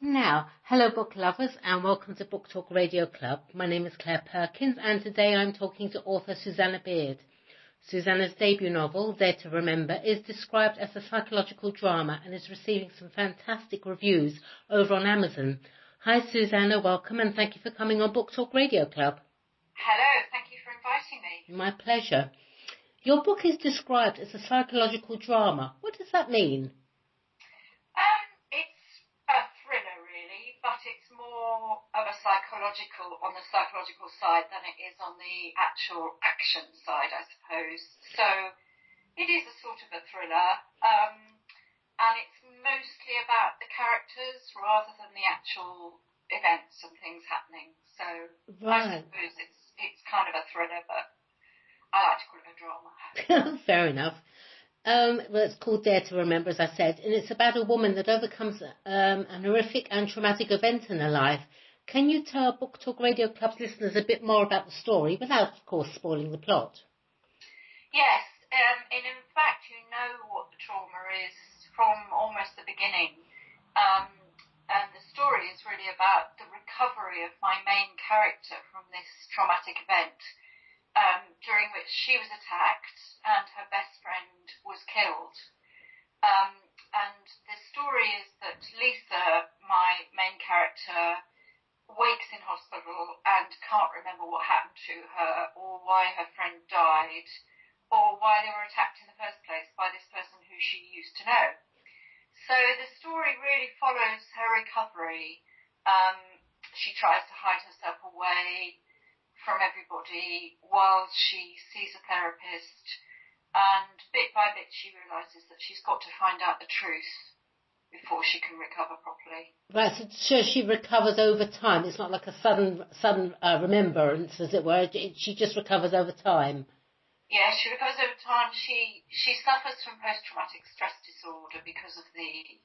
Now, hello book lovers and welcome to Book Talk Radio Club. My name is Claire Perkins and today I'm talking to author Susanna Beard. Susanna's debut novel, Dare to Remember, is described as a psychological drama and is receiving some fantastic reviews over on Amazon. Hi Susanna, welcome and thank you for coming on Book Talk Radio Club. Hello, thank you for inviting me. My pleasure. Your book is described as a psychological drama. What does that mean? It's a thriller really, but it's more of a on the psychological side than it is on the actual action side, I suppose. So it is a sort of a thriller, and it's mostly about the characters rather than the actual events and things happening. So Right. I suppose it's kind of a thriller, but I like to call it a drama. Fair enough. Well, it's called Dare to Remember, as I said, and it's about a woman that overcomes an horrific and traumatic event in her life. Can you tell Book Talk Radio Club's listeners a bit more about the story without, of course, spoiling the plot? Yes, and in fact, you know what the trauma is from almost the beginning. And the story is really about the recovery of my main character from this traumatic event, during which she was attacked and her best friend was killed. And the story is that Lisa, my main character, wakes in hospital and can't remember what happened to her or why her friend died or why they were attacked in the first place by this person who she used to know. So the story really follows her recovery. She tries to hide herself away from everybody while she sees a therapist, and bit by bit she realises that she's got to find out the truth before she can recover properly. Right, so she recovers over time. It's not like a sudden remembrance, as it were. She just recovers over time. Yeah, she recovers over time. She suffers from post-traumatic stress disorder because of the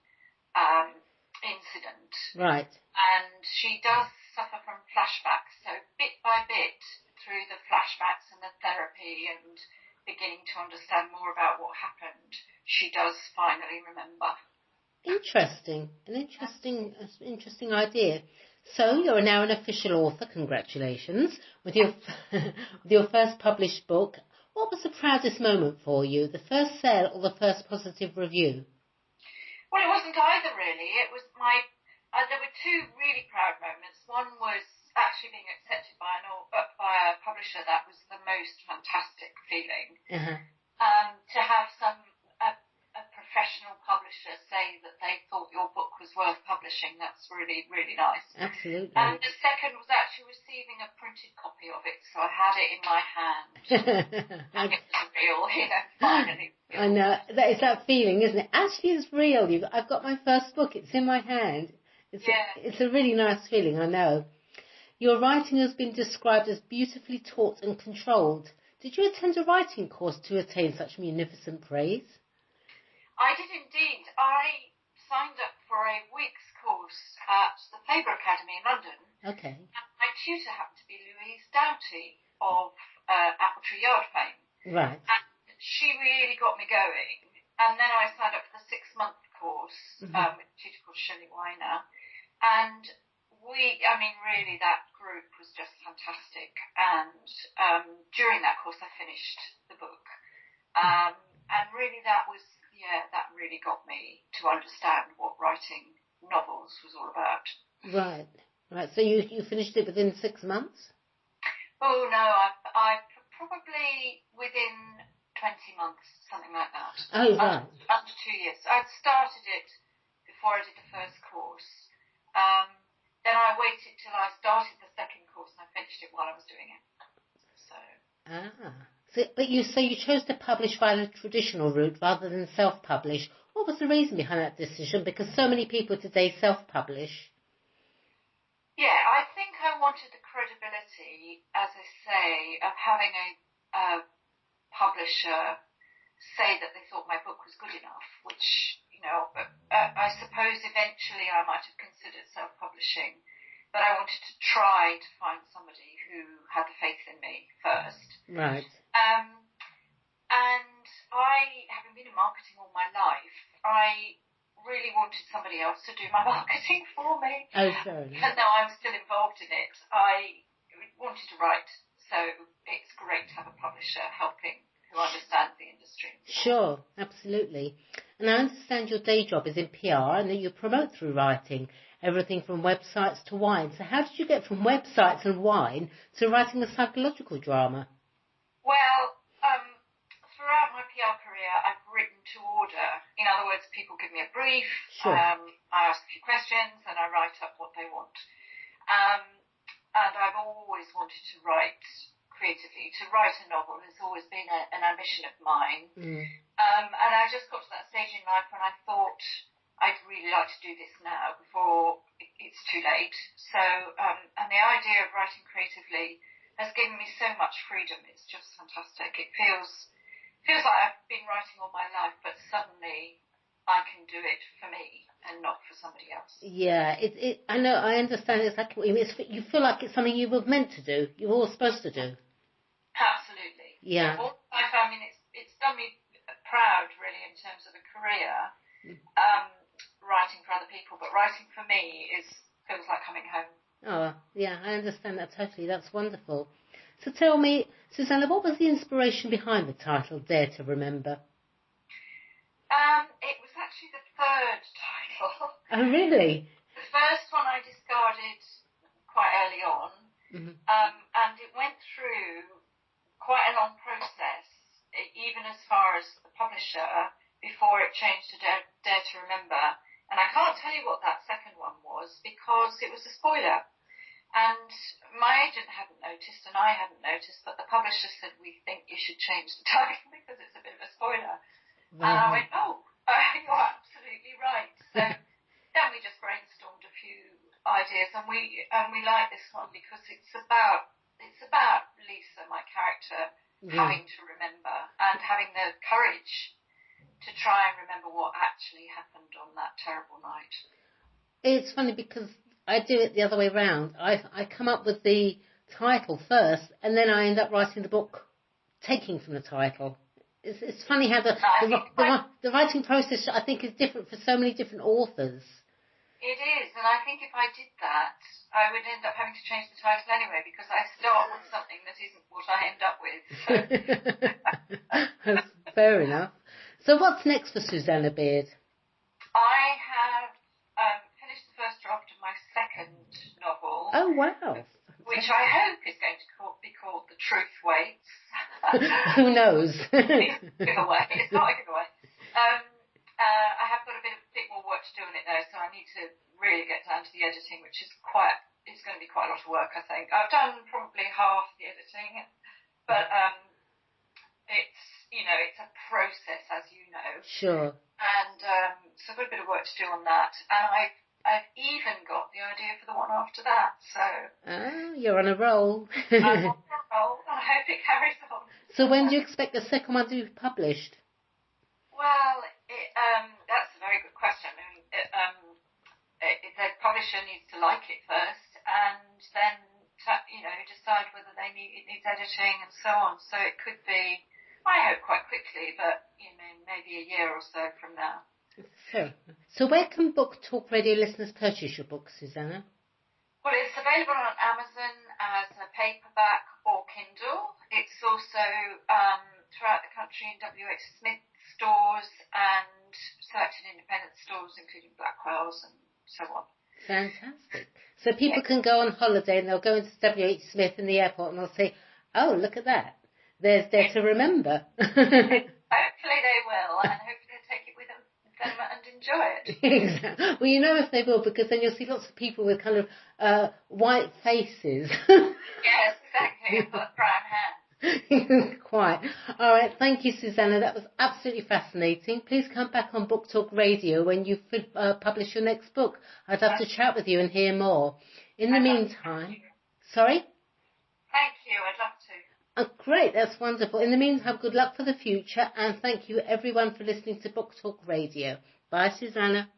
incident. Right. And she does suffer from flashbacks. So bit by bit, through the flashbacks and the therapy and beginning to understand more about what happened, she does finally remember. Interesting. An interesting idea. So you're now an official author. Congratulations with your with your first published book. What was the proudest moment for you? The first sale or the first positive review? Well, it wasn't either really. It was there were two really proud moments. One was actually being accepted by a publisher. That was the most fantastic feeling. Uh-huh. To have a professional publisher say that they thought your book was worth publishing, that's really, really nice. Absolutely. And the second was actually receiving a printed copy of it, so I had it in my hand. And it was real, finally. I know. It's that feeling, isn't it? Actually, it's real. I've got my first book. It's in my hand. It's a really nice feeling, I know. Your writing has been described as beautifully taught and controlled. Did you attend a writing course to attain such munificent praise? I did indeed. I signed up for a week's course at the Faber Academy in London. Okay. And my tutor happened to be Louise Doughty of Appletree Yard fame. Right. And she really got me going. And then I signed up for the 6-month course with a tutor called Shelley Weiner. And really that group was just fantastic. And during that course I finished the book. And really that really got me to understand what writing novels was all about. Right. So you finished it within 6 months? Oh no, I probably within 20 months, something like that. Oh, right. Under 2 years. I'd started it before I did the first course. Then I waited till I started the second course and I finished it while I was doing it. So. But you chose to publish via the traditional route rather than self-publish. What was the reason behind that decision? Because so many people today self-publish. Yeah, I think I wanted the credibility, as I say, of having a publisher say that they thought my book was good enough, which, I suppose eventually I might have considered self-publishing, but I wanted to try to find somebody who had the faith in me first. Right. And I, having been in marketing all my life, I really wanted somebody else to do my marketing for me. Oh, fair enough. Even though I'm still involved in it, I wanted to write. So it's great to have a publisher helping who understands the industry. Sure, absolutely. And I understand your day job is in PR and that you promote through writing, everything from websites to wine. So how did you get from websites and wine to writing a psychological drama? Well, throughout my PR career, I've written to order. In other words, people give me a brief, Sure. I ask a few questions, and I write up what they want. And I've always wanted to write creatively. To write a novel has always been an ambition of mine. And I just got to that stage in life when I thought I'd really like to do this now before it's too late. So, and the idea of writing creatively has given me so much freedom. It's just fantastic. It feels like I've been writing all my life, but suddenly I can do it for me and not for somebody else. Yeah, I know, I understand exactly what you mean. You feel like it's something you were meant to do. You were all supposed to do. Absolutely. Yeah. All life, I mean, it's done me proud, really, in terms of a career, writing for other people. But writing for me feels like coming home. Oh, yeah, I understand that totally. That's wonderful. So tell me, Susanna, what was the inspiration behind the title, Dare to Remember? It was actually the third title. Oh, really? The first one I discarded quite early on, and it went through quite a long process, even as far as the publisher, before it changed to Dare to Remember. And I can't tell you what that second one was because it was a spoiler. And my agent hadn't noticed and I hadn't noticed, but the publisher said, we think you should change the title because it's a bit of a spoiler. And I went, you're absolutely right. So then we just brainstormed a few ideas, and we like this one because it's about Lisa, my character, having to remember and having the courage to try and remember what actually happened on that terrible night. It's funny because I do it the other way around. I come up with the title first, and then I end up writing the book taking from the title. It's funny how the writing process, I think, is different for so many different authors. It is, and I think if I did that, I would end up having to change the title anyway because I start with something that isn't what I end up with. So. That's fair enough. So what's next for Susanna Beard? I have finished the first draft of my second novel. Oh, wow. Which I hope is going to be called The Truth Waits. Who knows? It's a giveaway. It's not a giveaway. I have got a bit more work to do on it though, so I need to really get down to the editing, which is it's going to be quite a lot of work, I think. I've done probably half the editing, but it's a process, as you know. Sure. And so I've got a bit of work to do on that, and I've even got the idea for the one after that, so... you're on a roll. I'm on a roll, and I hope it carries on. So when do you expect the second one to be published? Well, that's a very good question. I mean, the publisher needs to like it first, and then, decide whether it needs editing and so on. So it could be, I hope, quite quickly, but, maybe a year or so from now. So where can Book Talk Radio listeners purchase your book, Susanna? Well, it's available on Amazon as a paperback or Kindle. It's also throughout the country in WH Smith stores and selected independent stores, including Blackwell's and so on. Fantastic. So people can go on holiday and they'll go into WH Smith in the airport and they'll say, oh, look at that. There's Dare to Remember. Hopefully they will, and hopefully they'll take it with them and enjoy it. Exactly. Well, you know if they will, because then you'll see lots of people with kind of white faces. Yes, exactly, and brown hair. Quite. All right, thank you, Susanna. That was absolutely fascinating. Please come back on Book Talk Radio when you publish your next book. I'd love to chat with you and hear more. In the meantime... Sorry? Thank you, I'd love to. Oh, great, that's wonderful. In the meantime, good luck for the future, and thank you everyone for listening to Book Talk Radio. Bye, Susanna.